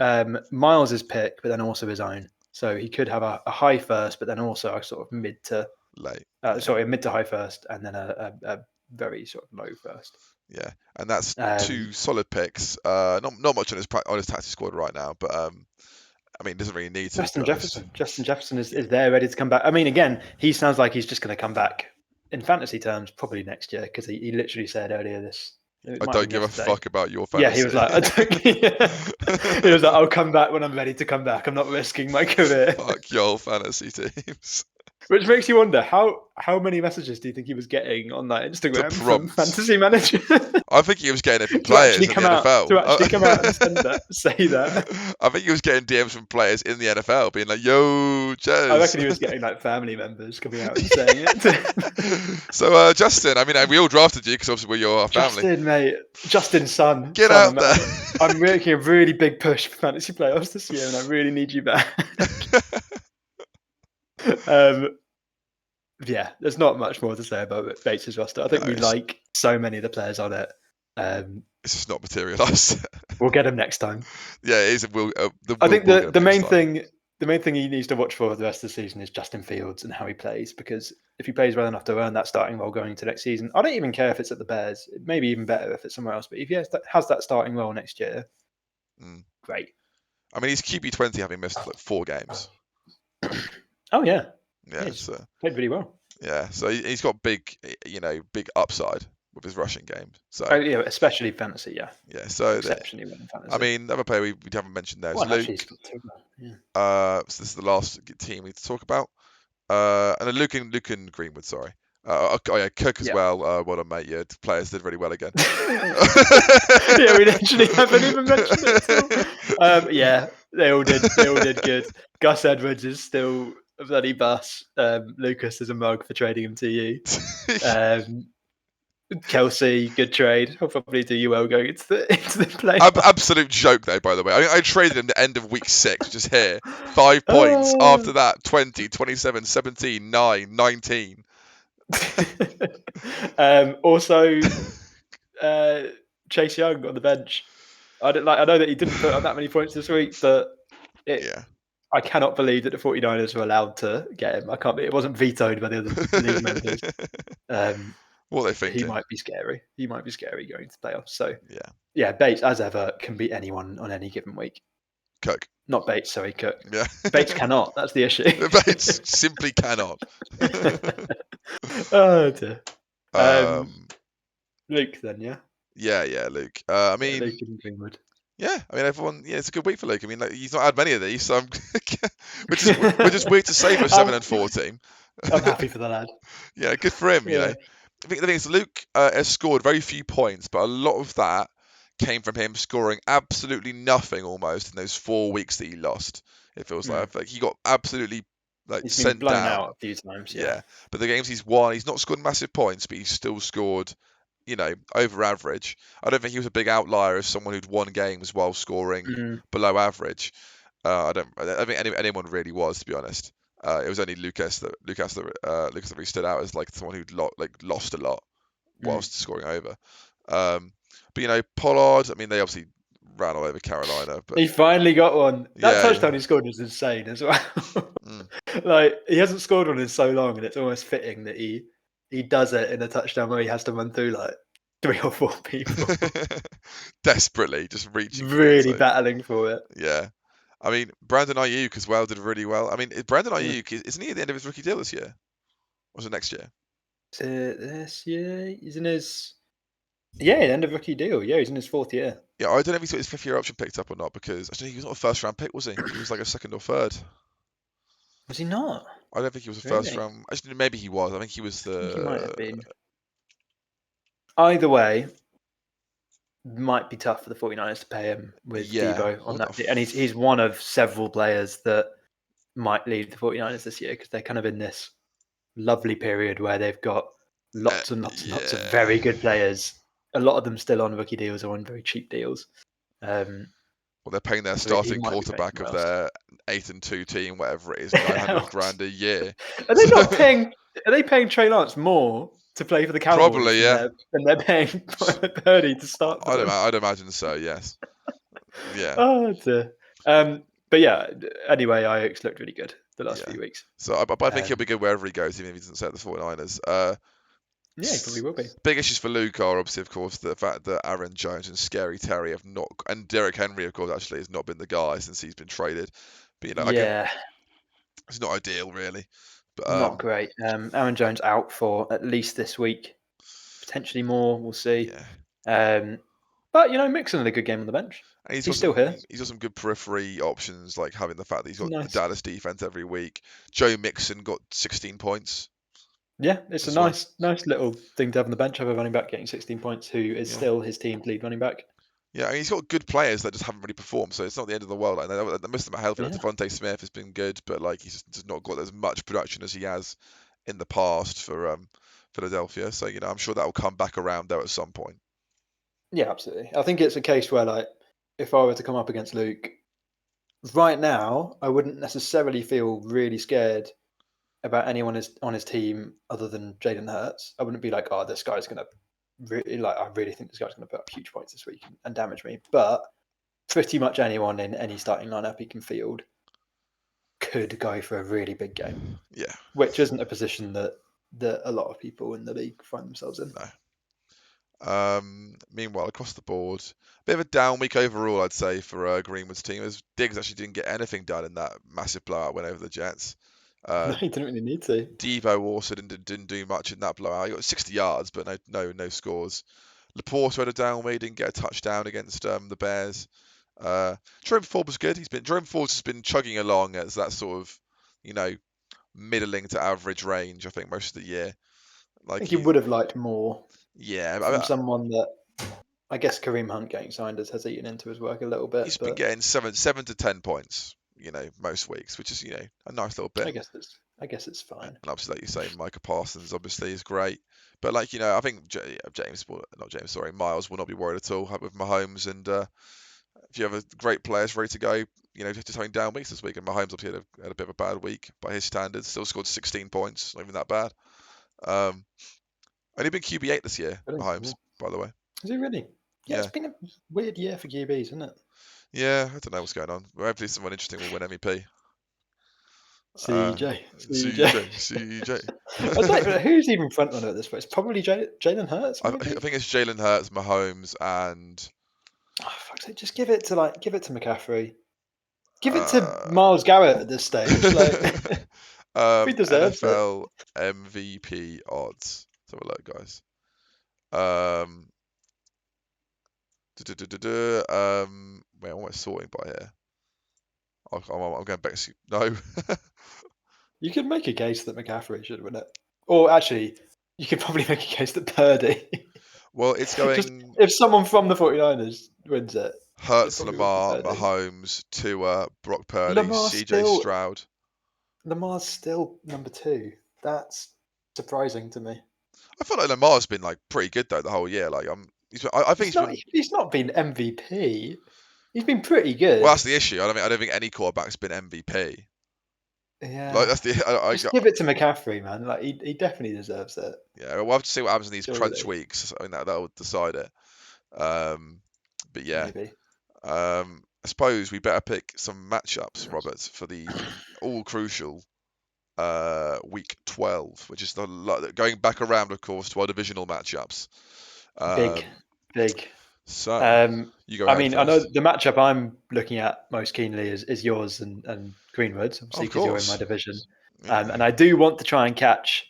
Miles's pick, but then also his own. So he could have a high first, but then also a sort of mid to late. Sorry, a mid to high first, and then a very sort of low first. Yeah, and that's 2 solid picks. Not much on his taxi squad right now, but I mean, doesn't really need to. Justin Jefferson is there, ready to come back. I mean, again, he sounds like he's just going to come back in fantasy terms probably next year, because he literally said earlier this. I don't give a fuck about your fantasy. Yeah, he was like, he was like, I'll come back when I'm ready to come back. I'm not risking my career. Fuck your fantasy teams. Which makes you wonder, how many messages do you think he was getting on that Instagram from Fantasy Manager? I think he was getting it from players in the NFL. To actually come out and say that. I think he was getting DMs from players in the NFL being like, yo, Jez. I reckon he was getting like family members coming out and saying it. So, Justin, I mean, we all drafted you because obviously we're your family. Justin, mate. Justin's son. Get out there. I'm making a really big push for fantasy playoffs this year, and I really need you back. Yeah, there's not much more to say about Bates' roster. I think we like so many of the players on it. It's just not materialised. We'll get him next time. Yeah, it is. I think the main thing he needs to watch for the rest of the season is Justin Fields and how he plays, because if he plays well enough to earn that starting role going into next season, I don't even care if it's at the Bears. It may be even better if it's somewhere else. But if he has that starting role next year, great. I mean, he's QB20 having missed like 4 games. Oh yeah. Yeah, he's played really well. Yeah, so he's got big upside with his rushing game. So especially fantasy. Yeah. Yeah, so exceptionally well in fantasy. I mean, the other player we haven't mentioned there is Luke. Actually, he's got 2. So this is the last team we need to talk about. And Luke and Greenwood, sorry. Cook as well. Well done, mate. Yeah, the players did really well again. Yeah, we literally haven't even mentioned it. Yeah, they all did good. Gus Edwards is still a bloody bus. Loukas is a mug for trading him to you. Kelsey, good trade. He'll probably do you well going into the play. Absolute joke though, by the way. I traded him the end of week 6, just here. 5 points. After that, 20, 27, 17, 9, 19. Also, Chase Young on the bench. I know that he didn't put up that many points this week, but I cannot believe that the 49ers were allowed to get him. It wasn't vetoed by the other league members. What they think? He might be scary. He might be scary going to playoffs. So yeah, Bates, as ever, can beat anyone on any given week. Cook. Not Bates, sorry, Cook. Yeah. Bates cannot. That's the issue. Bates simply cannot. Oh dear. Luke then, yeah? Yeah, Luke. I mean, Luke and Greenwood. Yeah, I mean, everyone. Yeah, it's a good week for Luke. I mean, he's not had many of these, so which is weird to say for a 7-4 team. I'm happy for the lad. Yeah, good for him. You know, I think the thing is, Luke has scored very few points, but a lot of that came from him scoring absolutely nothing almost in those 4 weeks that he lost. It feels like he got absolutely he's sent been blown down out a few times. Yeah, but the games he's won, he's not scored massive points, but he's still scored, over average. I don't think he was a big outlier as someone who'd won games while scoring below average. I don't think anyone really was, to be honest. It was only Loukas that really stood out as like someone who'd lost a lot whilst scoring over. But Pollard, I mean, they obviously ran all over Carolina. But he finally got one. That touchdown he scored was insane as well. Like, he hasn't scored one in so long, and it's almost fitting that he does it in a touchdown where he has to run through like 3 or 4 people. Desperately, just reaching. Really battling for it. Yeah. I mean, Brandon Ayuk as well did really well. I mean, Brandon Ayuk, isn't he at the end of his rookie deal this year? Or was it next year? This year? He's in his... Yeah, end of rookie deal. Yeah, he's in his 4th year. Yeah, I don't know if he's got his 5th year option picked up or not, because actually he was not a 1st round pick, was he? He was like a 2nd or 3rd. Was he not? I don't think he was a Really? first round. Actually, maybe he was. I think he was I think he might have the. been. Either way, might be tough for the 49ers to pay him with Debo on that. And he's one of several players that might leave the 49ers this year because they're kind of in this lovely period where they've got lots and lots and lots of very good players. A lot of them still on rookie deals or on very cheap deals. Well, they're paying their So he starting might be quarterback of somewhere else. their 8-2 team, whatever it is, $900,000 a year. Are they not paying? Are they paying Trey Lance more to play for the Cowboys Probably, yeah. than they're paying Purdy to start for them? I'd imagine so. Yes. Yeah. Oh dear. But yeah. Anyway, Ajax looked really good the last few weeks. So, but I think he'll be good wherever he goes, even if he doesn't set the 49ers. Yeah, he probably will be. Big issues for Luke are obviously, of course, the fact that Aaron Jones and Scary Terry have not, and Derrick Henry, of course, actually has not been the guy since he's been traded. But Yeah, it's not ideal, really. But not great. Aaron Jones out for at least this week, potentially more. We'll see. Yeah. But Mixon had a good game on the bench. And He's still here. He's got some good periphery options, like having the fact that he's got Nice. the Dallas defense every week. Joe Mixon got 16 points. Yeah, it's a nice little thing to have on the bench. Have a running back getting 16 points, who is still his team's lead running back. Yeah, and he's got good players that just haven't really performed, so it's not the end of the world. Like, most of them are healthy. Like Devontae Smith has been good, but like he's just not got as much production as he has in the past for Philadelphia. So I'm sure that will come back around there at some point. Yeah, absolutely. I think it's a case where, like, if I were to come up against Luke right now, I wouldn't necessarily feel really scared about anyone on his team other than Jalen Hurts. I wouldn't be like, oh, this guy's going to really, I really think this guy's going to put up huge points this week and damage me. But pretty much anyone in any starting lineup he can field could go for a really big game. Yeah. Which isn't a position that a lot of people in the league find themselves in. No. Meanwhile, across the board, a bit of a down week overall, I'd say, for Greenwood's team, as Diggs actually didn't get anything done in that massive blowout win over the Jets. No, he didn't really need to. Devo also didn't do much in that blowout. He got 60 yards, but no scores. Laporte had a down week, didn't get a touchdown against the Bears. Jerome Ford was good. Jerome Ford's just been chugging along as that sort of, middling to average range, I think, most of the year. I think he would have liked more. Yeah, from someone that I guess Kareem Hunt getting signed has eaten into his work a little bit. He's been getting 7 to 10 points, most weeks, which is a nice little bit. I guess it's fine. And obviously, like you say, Micah Parsons obviously is great, but I think Miles will not be worried at all with Mahomes, and if you have a great players ready to go, just having down weeks this week, and Mahomes obviously had a bit of a bad week by his standards, still scored 16 points, not even that bad. Only been QB8 this year, Mahomes, by the way. Is he really? Yeah, it's been a weird year for QBs, isn't it? Yeah, I don't know what's going on. Hopefully someone interesting will win MVP. CJ. I was like, who's even front runner at this point? It's probably Jalen Hurts. I think it's Jalen Hurts, Mahomes, and fuck's sake, just give it to McCaffrey. Give it to Myles Garrett at this stage. He deserves NFL MVP odds. Let's have a look, guys. Wait, what am I sorting by here? I'm going back to no. You could make a case that McCaffrey should win it, or actually, you could probably make a case that Purdy. Well, it's going. Just, if someone from the 49ers wins it, Hurts, Lamar, Mahomes, Tua, Brock Purdy, CJ Stroud. Lamar's still number 2. That's surprising to me. I feel like Lamar's been pretty good though the whole year. I think he's not been MVP. He's been pretty good. Well, that's the issue. I don't think any quarterback's been MVP. Yeah. That's the. Just give it to McCaffrey, man. He definitely deserves it. Yeah, we'll have to see what happens in these crunch weeks. I think that will decide it. But yeah. Maybe. I suppose we better pick some matchups, Robert, for the all crucial week 12, which is going back around, of course, to our divisional matchups. Big. So you go. I know the matchup I'm looking at most keenly is yours and Greenwood, obviously, because you're in my division. Yeah. And I do want to try and catch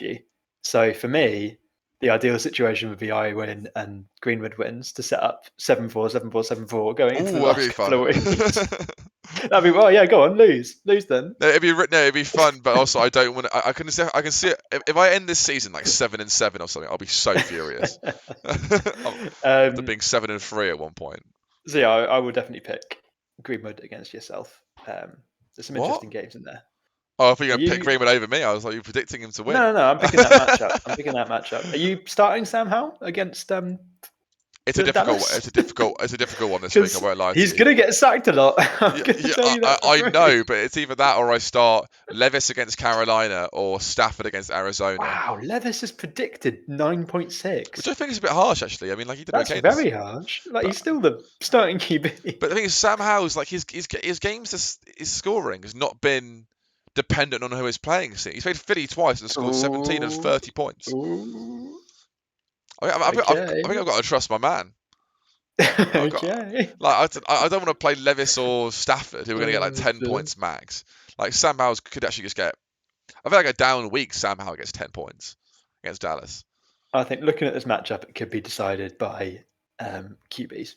you. So for me, the ideal situation would be I win and Greenwood wins to set up 7-4, 7-4, 7-4 going into the last couple of weeks. That'd be well. Yeah, go on, lose then. No, it'd be fun, but also I don't want to. I can see it. If I end this season like 7-7 or something, I'll be so furious. After being 7-3 at one point. So yeah, I would definitely pick Greenwood against yourself. There's some What? interesting games in there. Oh, I think you're going to pick Greenwood over me. I was like, you're predicting him to win. No, I'm picking that matchup. Are you starting Sam Howell against It's a difficult one this week. I won't lie to you. He's gonna get sacked a lot. I know, but it's either that or I start Levis against Carolina or Stafford against Arizona. Wow, Levis has predicted 9.6, which I think is a bit harsh, actually. I mean, like he did That's okay. very harsh. Like he's still the starting QB. But the thing is, Sam Howell's like his games, his scoring has not been dependent on who he's playing. He's played Philly twice and scored 17 and 30 points. I think I've got to trust my man. Okay. I don't want to play Levis or Stafford, who are going to get like 10 points max. Like Sam Howell could actually just get. I feel like a down week, Sam Howell gets 10 points against Dallas. I think looking at this matchup, it could be decided by QBs.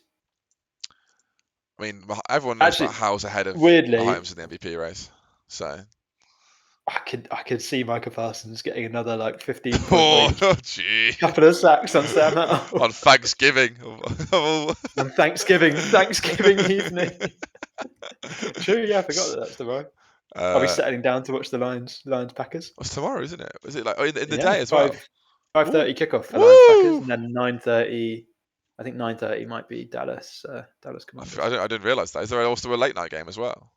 I mean, everyone knows that Howell's ahead of Mahomes in the MVP race, so. I could see Micah Parsons getting another like 15 point oh, gee. Couple of sacks on Sam Howell. On Thanksgiving. On Thanksgiving evening. True, yeah, I forgot that's tomorrow. I'll be settling down to watch the Lions Packers. It's tomorrow, isn't it? Is it like in the day as well? 5:30 kickoff for Lions Packers, and then 9:30. I think 9:30 might be Dallas Commanders. I didn't realise that. Is there also a late night game as well?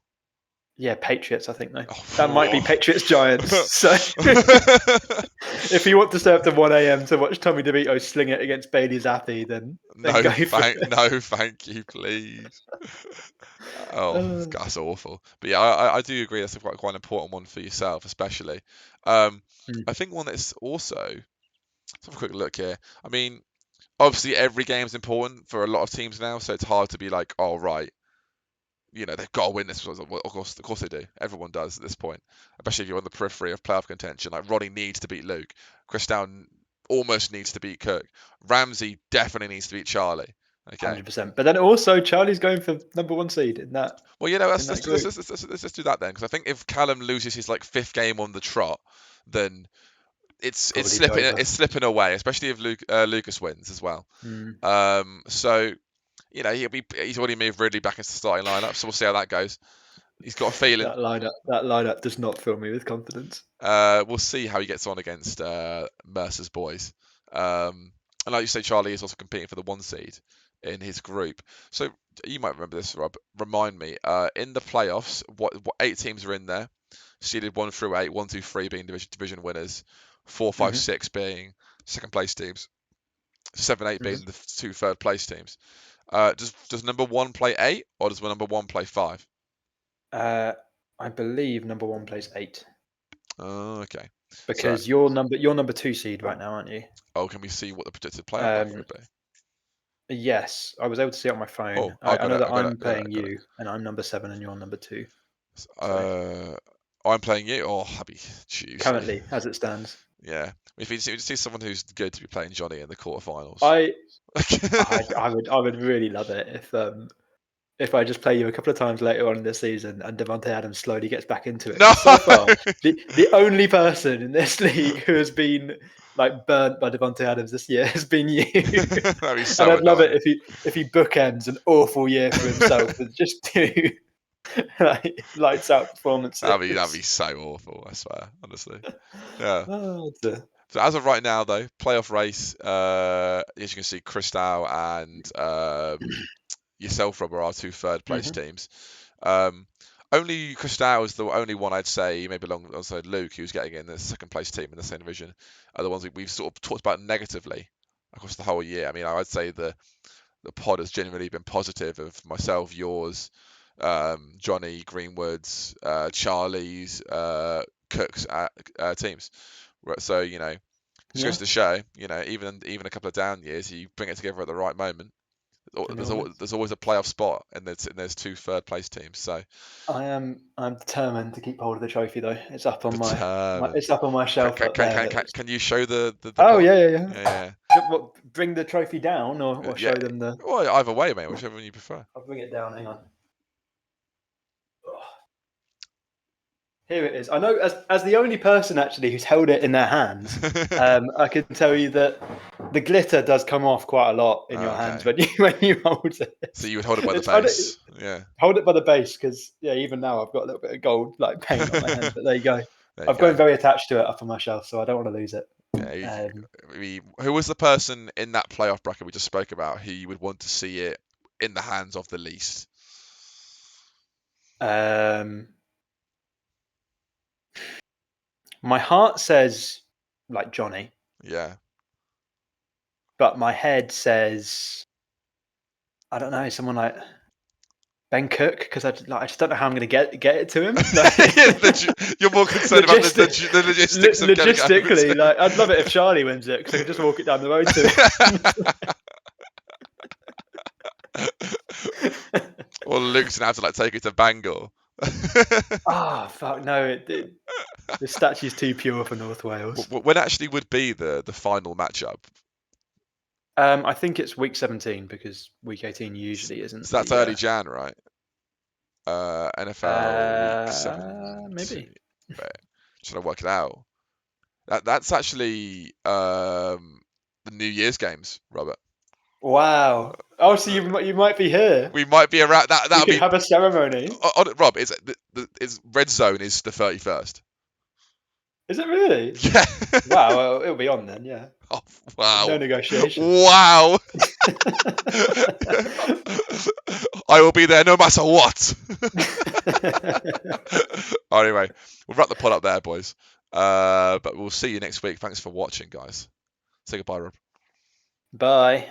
Yeah, Patriots, I think, though. That might be Patriots Giants. So if you want to stay up to 1 a.m. to watch Tommy DeVito sling it against Bailey Zappi, then no, thank you, please. That's awful. But yeah, I do agree that's quite an important one for yourself, especially. I think one that's also. Let's have a quick look here. I mean, obviously every game is important for a lot of teams now, so it's hard to be like, oh right. They've got to win this. Of course they do. Everyone does at this point, especially if you're on the periphery of playoff contention. Like Ronnie needs to beat Luke. Chris Down almost needs to beat Cook. Ramsey definitely needs to beat Charlie. Okay, 100%. But then also Charlie's going for number 1 seed in that. Well, let's just do that then, because I think if Callum loses his like 5th game on the trot, then it's slipping away, especially if Loukas wins as well. So. He's already moved Ridley back into the starting lineup, so we'll see how that goes. He's got a feeling that lineup does not fill me with confidence. We'll see how he gets on against Mercer's boys. And like you say, Charlie is also competing for the 1 seed in his group. So you might remember this, Rob. Remind me. In the playoffs, what 8 teams are in there? Seeded 1 through 8, 1, 2, 3 being division winners, 4, 5, 6 being second place teams, 7, 8 being the 2 third place teams. Does number 1 play 8 or does number 1 play 5? I believe number 1 plays 8. Oh, okay. Because you're number 2 seed right now, aren't you? Oh, can we see what the predicted playoff would be? Yes, I was able to see it on my phone. Oh, I know that I'm playing you, and I'm number 7, and you're number 2. I'm playing you. Oh, that'd be juicy. Currently, as it stands. Yeah, if you see someone who's good to be playing Jonny in the quarterfinals. I would really love it if I just play you a couple of times later on in the season and Devontae Adams slowly gets back into it. No! So far, the only person in this league who has been like burnt by Devontae Adams this year has been you. That'd be so and I'd love it if he bookends an awful year for himself with just 2 lights out performances. That'd be so awful, I swear, honestly. Yeah. So as of right now, though, playoff race, as you can see, Crystal and yourself, Rob, are our 2 third place teams. Only Crystal is the only one I'd say, maybe alongside Luke, who's getting in the 2nd place team in the same division, are the ones we've sort of talked about negatively across the whole year. I mean, I'd say the pod has genuinely been positive of myself, yours, Jonny, Greenwood's, Charlie's, Cook's teams. So, just goes to show, even a couple of down years, you bring it together at the right moment. There's always a playoff spot, and there's 2 third place teams. So I'm determined to keep hold of the trophy, though. It's up on my shelf. Can you show the Oh yeah. What, bring the trophy down or show them the? Well, either way, mate. Whichever one you prefer. I'll bring it down. Hang on. Here it is. I know as the only person actually who's held it in their hands, I can tell you that the glitter does come off quite a lot in your hands when you hold it. So you would hold it by the It's funny. base. Yeah. Hold it by the base because even now I've got a little bit of gold like paint on my hand. But there you go. There you I've go. grown very attached to it up on my shelf, so I don't want to lose it. Yeah, who was the person in that playoff bracket we just spoke about who you would want to see it in the hands of the least? My heart says like Jonny. Yeah. But my head says, I don't know, someone like Ben Cook, because I just don't know how I'm going to get it to him. You're more concerned about the logistics of getting it over logistically. Like, I'd love it if Charlie wins it because I could just walk it down the road to him. Or Luke's gonna have to like take it to Bangor. Fuck no! The statue's too pure for North Wales. When actually would be the final matchup? I think it's week 17 because week 18 usually isn't. So that's early Jan, right? NFL week 17. Maybe. Should I work it out? That's actually the New Year's games, Robert. Wow. Oh, so you might be here. We might be around that. That'll be have a ceremony. Rob, it's red zone is the 31st. Is it really? Yeah. Wow, well, it'll be on then, yeah. Oh, wow. No negotiation. Wow. I will be there no matter what. Anyway, we'll wrap the pod up there, boys. But we'll see you next week. Thanks for watching, guys. Say goodbye, Rob. Bye.